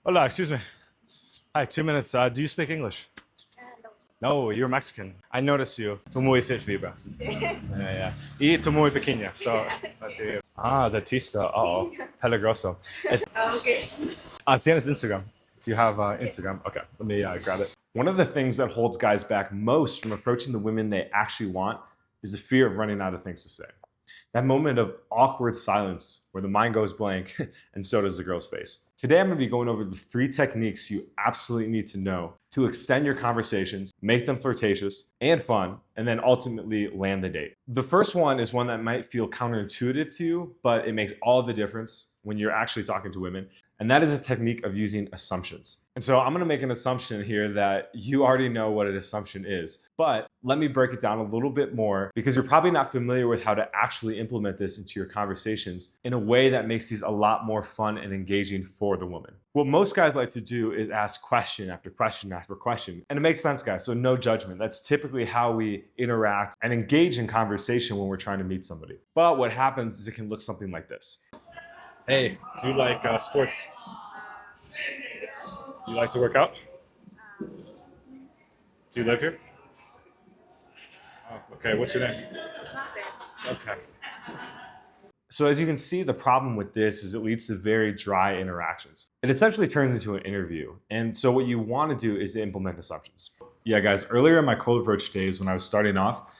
Hola, excuse me. Hi, 2 minutes. Do you speak English? No, you're Mexican. I noticed you. Tu muy fit vibra. Yeah, yeah. Y tu muy pequeña. So, dentista. Uh-oh. Peligroso. Okay. Tienes Instagram. Do you have Instagram? Okay, let me grab it. One of the things that holds guys back most from approaching the women they actually want is the fear of running out of things to say. That moment of awkward silence where the mind goes blank and so does the girl's face. Today, I'm going to be going over the 3 techniques you absolutely need to know to extend your conversations, make them flirtatious and fun, and then ultimately land the date. The first one is one that might feel counterintuitive to you, but it makes all the difference when you're actually talking to women. And that is a technique of using assumptions. And so I'm going to make an assumption here that you already know what an assumption is, but let me break it down a little bit more because you're probably not familiar with how to actually implement this into your conversations in a way that makes these a lot more fun and engaging for the woman. What most guys like to do is ask question after question after question. And it makes sense, guys, so no judgment. That's typically how we interact and engage in conversation when we're trying to meet somebody. But what happens is it can look something like this. Hey, do you like sports? You like to work out? Do you live here? Oh, okay, what's your name? Okay. So as you can see, the problem with this is it leads to very dry interactions. It essentially turns into an interview. And so what you want to do is to implement assumptions. Yeah, guys, earlier in my cold approach days when I was starting off,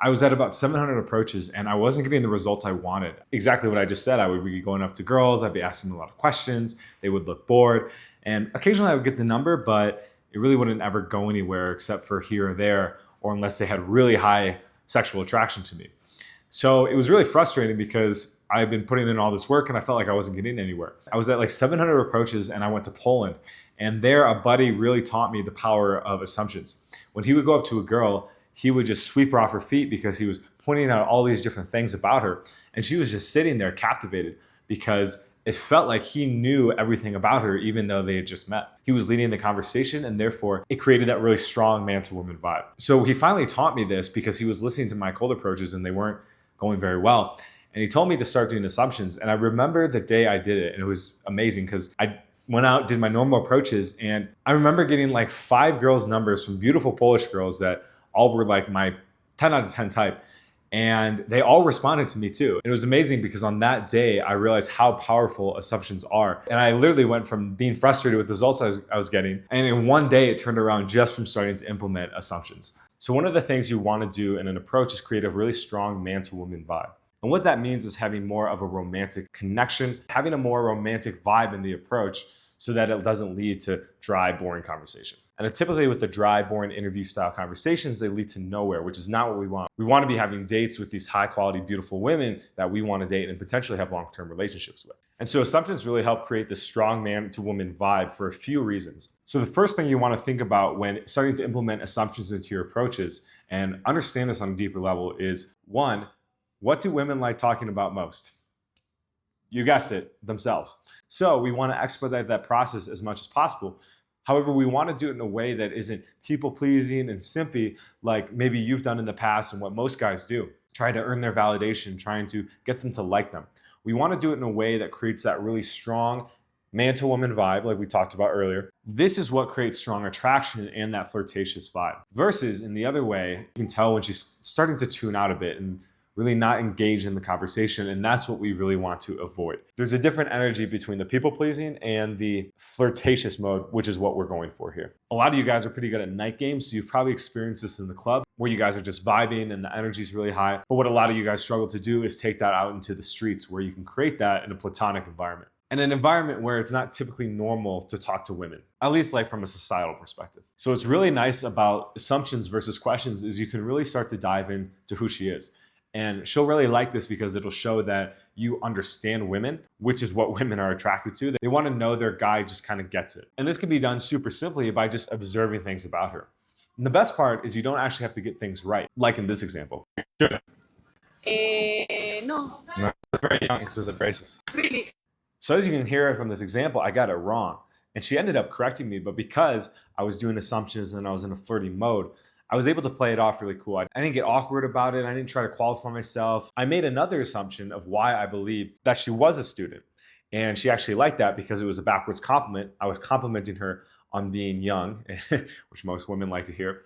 I was at about 700 approaches and I wasn't getting the results I wanted. Exactly what I just said. I would be going up to girls, I'd be asking them a lot of questions, they would look bored, and occasionally I would get the number, but it really wouldn't ever go anywhere except for here or there, or unless they had really high sexual attraction to me. So it was really frustrating because I've been putting in all this work and I felt like I wasn't getting anywhere. I was at like 700 approaches and I went to Poland, and there a buddy really taught me the power of assumptions. When he would go up to a girl, he would just sweep her off her feet because he was pointing out all these different things about her. And she was just sitting there captivated because it felt like he knew everything about her, even though they had just met. He was leading the conversation, and therefore it created that really strong man-to-woman vibe. So he finally taught me this because he was listening to my cold approaches and they weren't going very well. And he told me to start doing assumptions. And I remember the day I did it, and it was amazing because I went out, did my normal approaches, and I remember getting like 5 girls' numbers from beautiful Polish girls that all were like my 10 out of 10 type. And they all responded to me too. It was amazing because on that day, I realized how powerful assumptions are. And I literally went from being frustrated with the results I was getting. And in one day, it turned around just from starting to implement assumptions. So one of the things you want to do in an approach is create a really strong man-to-woman vibe. And what that means is having more of a romantic connection, having a more romantic vibe in the approach so that it doesn't lead to dry, boring conversation. And typically with the dry, boring interview style conversations, they lead to nowhere, which is not what we want. We want to be having dates with these high quality, beautiful women that we want to date and potentially have long-term relationships with. And so assumptions really help create this strong man to woman vibe for a few reasons. So the first thing you want to think about when starting to implement assumptions into your approaches and understand this on a deeper level is, 1, what do women like talking about most? You guessed it, themselves. So we want to expedite that process as much as possible. However, we want to do it in a way that isn't people-pleasing and simpy like maybe you've done in the past and what most guys do. Try to earn their validation, trying to get them to like them. We want to do it in a way that creates that really strong man-to-woman vibe like we talked about earlier. This is what creates strong attraction and that flirtatious vibe. Versus in the other way, you can tell when she's starting to tune out a bit and really not engage in the conversation, and that's what we really want to avoid. There's a different energy between the people-pleasing and the flirtatious mode, which is what we're going for here. A lot of you guys are pretty good at night games, so you've probably experienced this in the club where you guys are just vibing and the energy is really high. But what a lot of you guys struggle to do is take that out into the streets where you can create that in a platonic environment. And an environment where it's not typically normal to talk to women, at least like from a societal perspective. So what's really nice about assumptions versus questions is you can really start to dive into who she is. And she'll really like this because it'll show that you understand women, which is what women are attracted to. They want to know their guy just kind of gets it. And this can be done super simply by just observing things about her. And the best part is you don't actually have to get things right, like in this example. No. No, very young because of the braces. Really? So as you can hear from this example, I got it wrong. And she ended up correcting me, but because I was doing assumptions and I was in a flirty mode, I was able to play it off really cool. I didn't get awkward about it. I didn't try to qualify myself. I made another assumption of why I believed that she was a student. And she actually liked that because it was a backwards compliment. I was complimenting her on being young, which most women like to hear,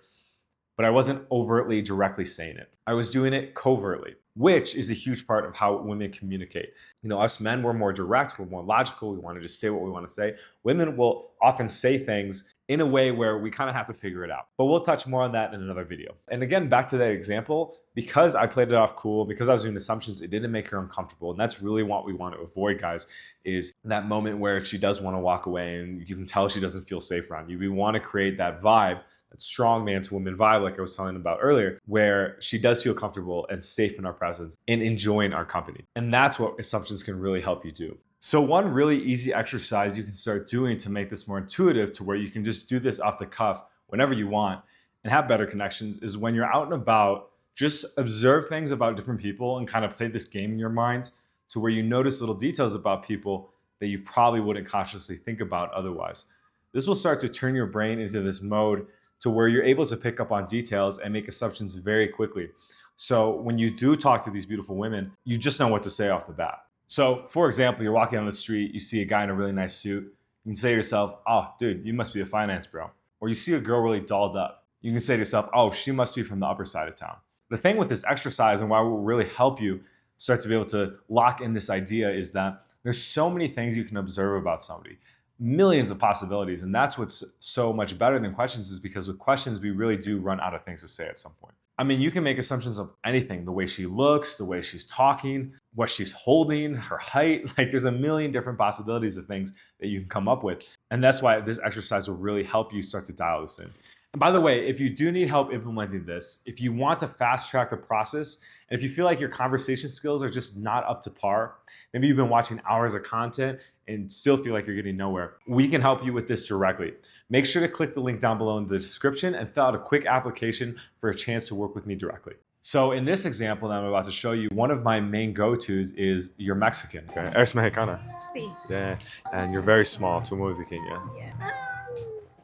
but I wasn't overtly directly saying it. I was doing it covertly, which is a huge part of how women communicate. You know, us men, we're more direct, we're more logical, we want to just say what we want to say. Women will often say things in a way where we kind of have to figure it out. But we'll touch more on that in another video. And again, back to that example, because I played it off cool, because I was doing assumptions, it didn't make her uncomfortable. And that's really what we want to avoid, guys, is that moment where she does want to walk away and you can tell she doesn't feel safe around you. We want to create that vibe, that strong man to woman vibe, like I was telling about earlier, where she does feel comfortable and safe in our presence and enjoying our company. And that's what assumptions can really help you do. So one really easy exercise you can start doing to make this more intuitive, to where you can just do this off the cuff whenever you want and have better connections, is when you're out and about, just observe things about different people and kind of play this game in your mind to where you notice little details about people that you probably wouldn't consciously think about otherwise. This will start to turn your brain into this mode to where you're able to pick up on details and make assumptions very quickly. So when you do talk to these beautiful women, you just know what to say off the bat. So for example, you're walking on the street, you see a guy in a really nice suit. You can say to yourself, oh, dude, you must be a finance bro. Or you see a girl really dolled up. You can say to yourself, oh, she must be from the upper side of town. The thing with this exercise and why it will really help you start to be able to lock in this idea is that there's so many things you can observe about somebody. Millions of possibilities. And that's what's so much better than questions, is because with questions, we really do run out of things to say at some point. I mean, you can make assumptions of anything, the way she looks, the way she's talking, what she's holding, her height. Like there's a million different possibilities of things that you can come up with. And that's why this exercise will really help you start to dial this in. And by the way, if you do need help implementing this, if you want to fast track the process, and if you feel like your conversation skills are just not up to par, maybe you've been watching hours of content and still feel like you're getting nowhere, we can help you with this directly. Make sure to click the link down below in the description and fill out a quick application for a chance to work with me directly. So in this example that I'm about to show you, one of my main go-tos is you're Mexican. Okay. Eres mexicana. Sí. Yeah. And you're very small. Tú muy pequeña. Yeah.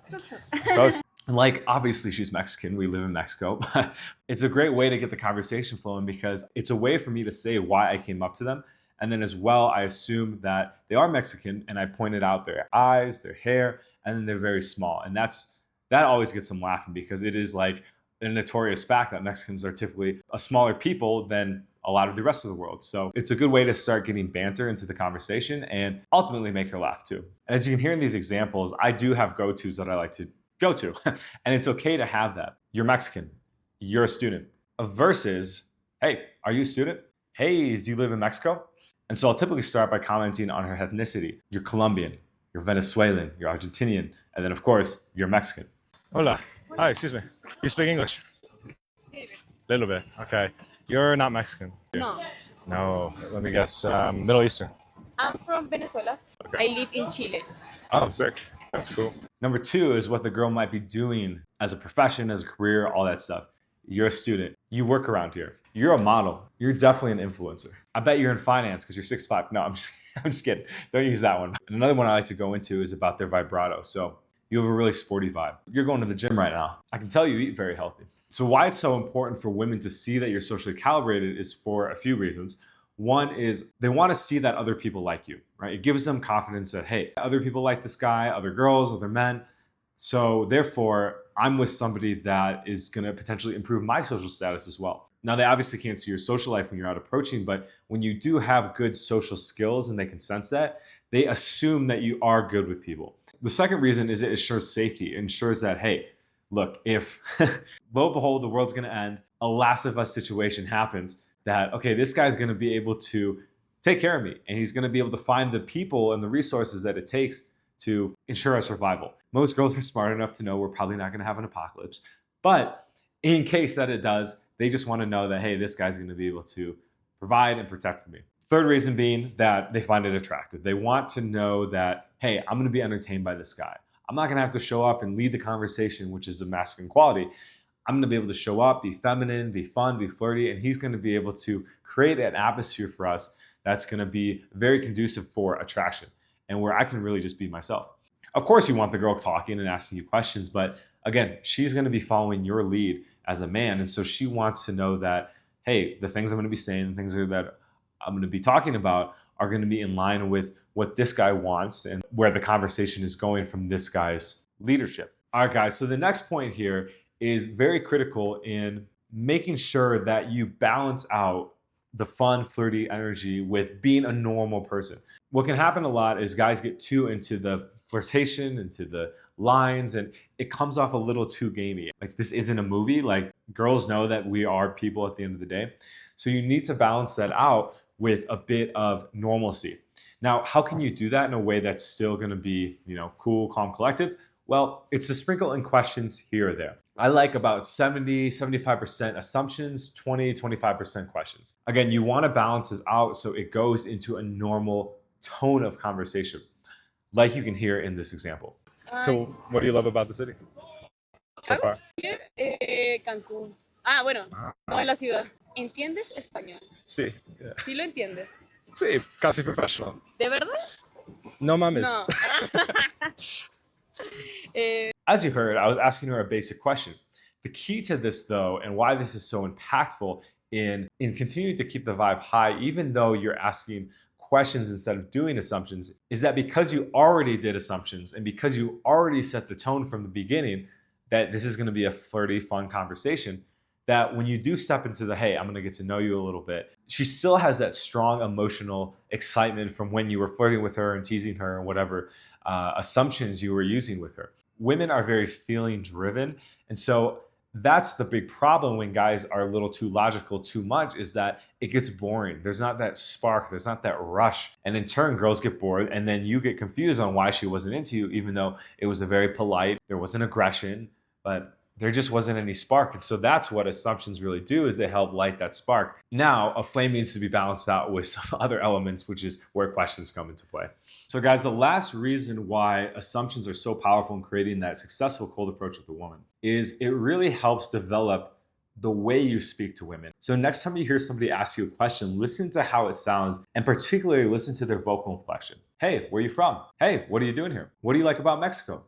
So and like, obviously she's Mexican, we live in Mexico, but it's a great way to get the conversation flowing because it's a way for me to say why I came up to them. And then as well, I assume that they are Mexican and I pointed out their eyes, their hair, and then they're very small. And that always gets them laughing because it is like a notorious fact that Mexicans are typically a smaller people than a lot of the rest of the world. So it's a good way to start getting banter into the conversation and ultimately make her laugh too. And as you can hear in these examples, I do have go-tos that I like to go to. And it's okay to have that. You're Mexican, you're a student. Versus, hey, are you a student? Hey, do you live in Mexico? And so I'll typically start by commenting on her ethnicity. You're Colombian, you're Venezuelan, you're Argentinian, and then of course, you're Mexican. Hola. Hi, excuse me. You speak English? Little bit, okay. You're not Mexican. No, No, let me guess, Middle Eastern. I'm from Venezuela. Okay. I live in Chile. Oh, sick. That's cool. Number two is what the girl might be doing as a profession, as a career, all that stuff. You're a student. You work around here. You're a model. You're definitely an influencer. I bet you're in finance because you're 6'5". No, I'm just kidding. Don't use that one. And another one I like to go into is about their vibrato. So you have a really sporty vibe. You're going to the gym right now. I can tell you eat very healthy. So why it's so important for women to see that you're socially calibrated is for a few reasons. One is they want to see that other people like you, right? It gives them confidence that, hey, other people like this guy, other girls, other men. So therefore, I'm with somebody that is going to potentially improve my social status as well. Now, they obviously can't see your social life when you're out approaching, but when you do have good social skills and they can sense that, they assume that you are good with people. The second reason is it ensures safety. It ensures that, hey, look, if lo and behold, the world's going to end, a Last of Us situation happens, that, okay, this guy's going to be able to take care of me and he's going to be able to find the people and the resources that it takes to ensure our survival. Most girls are smart enough to know we're probably not going to have an apocalypse, but in case that it does, they just want to know that, hey, this guy's going to be able to provide and protect for me. Third reason being that they find it attractive. They want to know that, hey, I'm going to be entertained by this guy. I'm not going to have to show up and lead the conversation, which is a masculine quality. I'm going to be able to show up, be feminine, be fun, be flirty, and he's going to be able to create an atmosphere for us that's going to be very conducive for attraction and where I can really just be myself. Of course, you want the girl talking and asking you questions, but again, she's going to be following your lead as a man. And so she wants to know that, hey, the things I'm going to be saying, the things that I'm going to be talking about are going to be in line with what this guy wants and where the conversation is going from this guy's leadership. All right, guys. So the next point here is very critical in making sure that you balance out the fun, flirty energy with being a normal person. What can happen a lot is guys get too into the flirtation, into the lines, and it comes off a little too gamey. Like, this isn't a movie. Like, girls know that we are people at the end of the day. So you need to balance that out with a bit of normalcy. Now, how can you do that in a way that's still going to be, cool, calm, collective? Well, it's to sprinkle in questions here or there. I like about 75% assumptions, 25% questions. Again, you want to balance this out so it goes into a normal tone of conversation, like you can hear in this example. So, what do you love about the city so far? Cancún. Bueno, no en la ciudad. ¿Entiendes español? Sí. ¿Sí lo entiendes? Sí, casi professional. ¿De verdad? No mames. No. As you heard, I was asking her a basic question. The key to this, though, and why this is so impactful in continuing to keep the vibe high, even though you're asking questions instead of doing assumptions, is that because you already did assumptions and because you already set the tone from the beginning that this is going to be a flirty, fun conversation, that when you do step into the, hey, I'm going to get to know you a little bit, she still has that strong emotional excitement from when you were flirting with her and teasing her and whatever assumptions you were using with her. Women are very feeling driven. And so that's the big problem when guys are a little too logical too much, is that it gets boring. There's not that spark. There's not that rush. And in turn, girls get bored. And then you get confused on why she wasn't into you, even though it was a very polite, there wasn't aggression, but there just wasn't any spark. And so that's what assumptions really do, is they help light that spark. Now, a flame needs to be balanced out with some other elements, which is where questions come into play. So guys, the last reason why assumptions are so powerful in creating that successful cold approach with a woman is it really helps develop the way you speak to women. So next time you hear somebody ask you a question, listen to how it sounds, and particularly listen to their vocal inflection. Hey, where are you from? Hey, what are you doing here? What do you like about Mexico?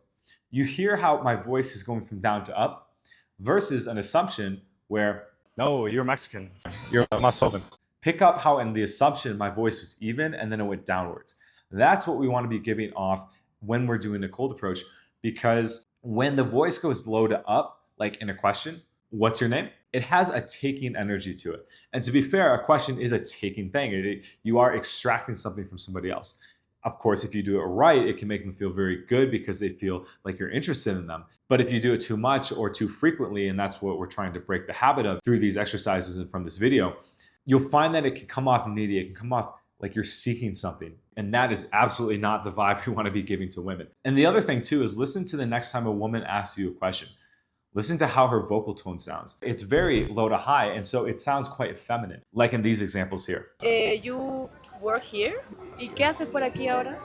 You hear how my voice is going from down to up versus an assumption where, no, you're Mexican, you're más joven. Pick up how in the assumption my voice was even and then it went downwards. That's what we want to be giving off when we're doing a cold approach, because when the voice goes low to up, like in a question, what's your name? It has a taking energy to it. And to be fair, a question is a taking thing. You are extracting something from somebody else. Of course, if you do it right, it can make them feel very good because they feel like you're interested in them. But if you do it too much or too frequently, and that's what we're trying to break the habit of through these exercises and from this video, you'll find that it can come off needy. It can come off like you're seeking something. And that is absolutely not the vibe we want to be giving to women. And the other thing too is listen to the next time a woman asks you a question. Listen to how her vocal tone sounds. It's very low to high, and so it sounds quite feminine, like in these examples here. You work here? ¿Y qué haces por aquí ahora?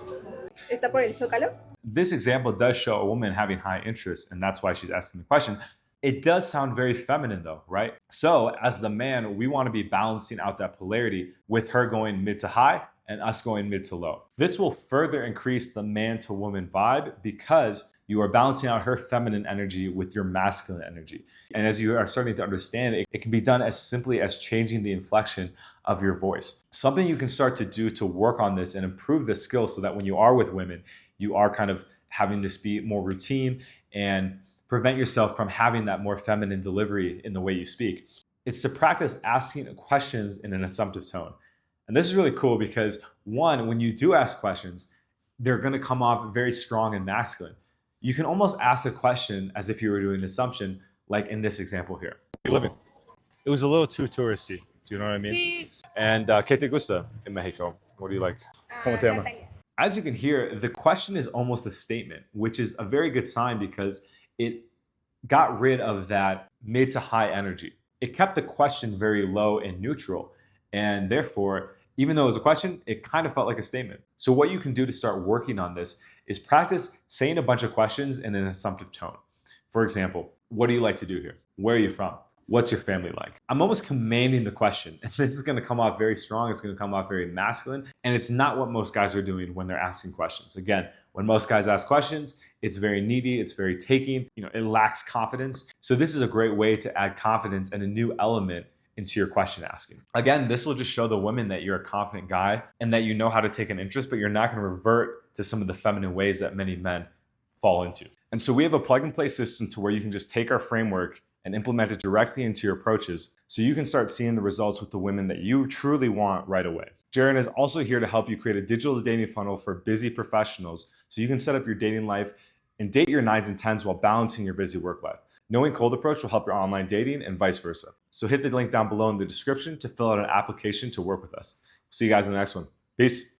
¿Está por el Zócalo? This example does show a woman having high interest, and that's why she's asking the question. It does sound very feminine though, right? So as the man, we want to be balancing out that polarity with her going mid to high and us going mid to low. This will further increase the man to woman vibe because you are balancing out her feminine energy with your masculine energy. And as you are starting to understand, it can be done as simply as changing the inflection of your voice. Something you can start to do to work on this and improve this skill so that when you are with women, you are kind of having this be more routine and prevent yourself from having that more feminine delivery in the way you speak. It's to practice asking questions in an assumptive tone. And this is really cool because one, when you do ask questions, they're going to come off very strong and masculine. You can almost ask a question as if you were doing an assumption, like in this example here. You live in? It was a little too touristy. Do you know what I mean? Sí. And ¿qué te gusta in Mexico? What do you like? ¿Cómo te llama? As you can hear, the question is almost a statement, which is a very good sign because it got rid of that mid to high energy. It kept the question very low and neutral. And therefore, even though it was a question, it kind of felt like a statement. So what you can do to start working on this is practice saying a bunch of questions in an assumptive tone. For example, what do you like to do here? Where are you from? What's your family like? I'm almost commanding the question. And this is going to come off very strong. It's going to come off very masculine. And it's not what most guys are doing when they're asking questions. Again, when most guys ask questions, it's very needy. It's very taking. It lacks confidence. So this is a great way to add confidence and a new element into your question asking. Again, this will just show the women that you're a confident guy and that you know how to take an interest, but you're not going to revert to some of the feminine ways that many men fall into. And so we have a plug and play system to where you can just take our framework and implement it directly into your approaches so you can start seeing the results with the women that you truly want right away. Jaren is also here to help you create a digital dating funnel for busy professionals so you can set up your dating life and date your 9s and 10s while balancing your busy work life. Knowing cold approach will help your online dating and vice versa. So hit the link down below in the description to fill out an application to work with us. See you guys in the next one. Peace.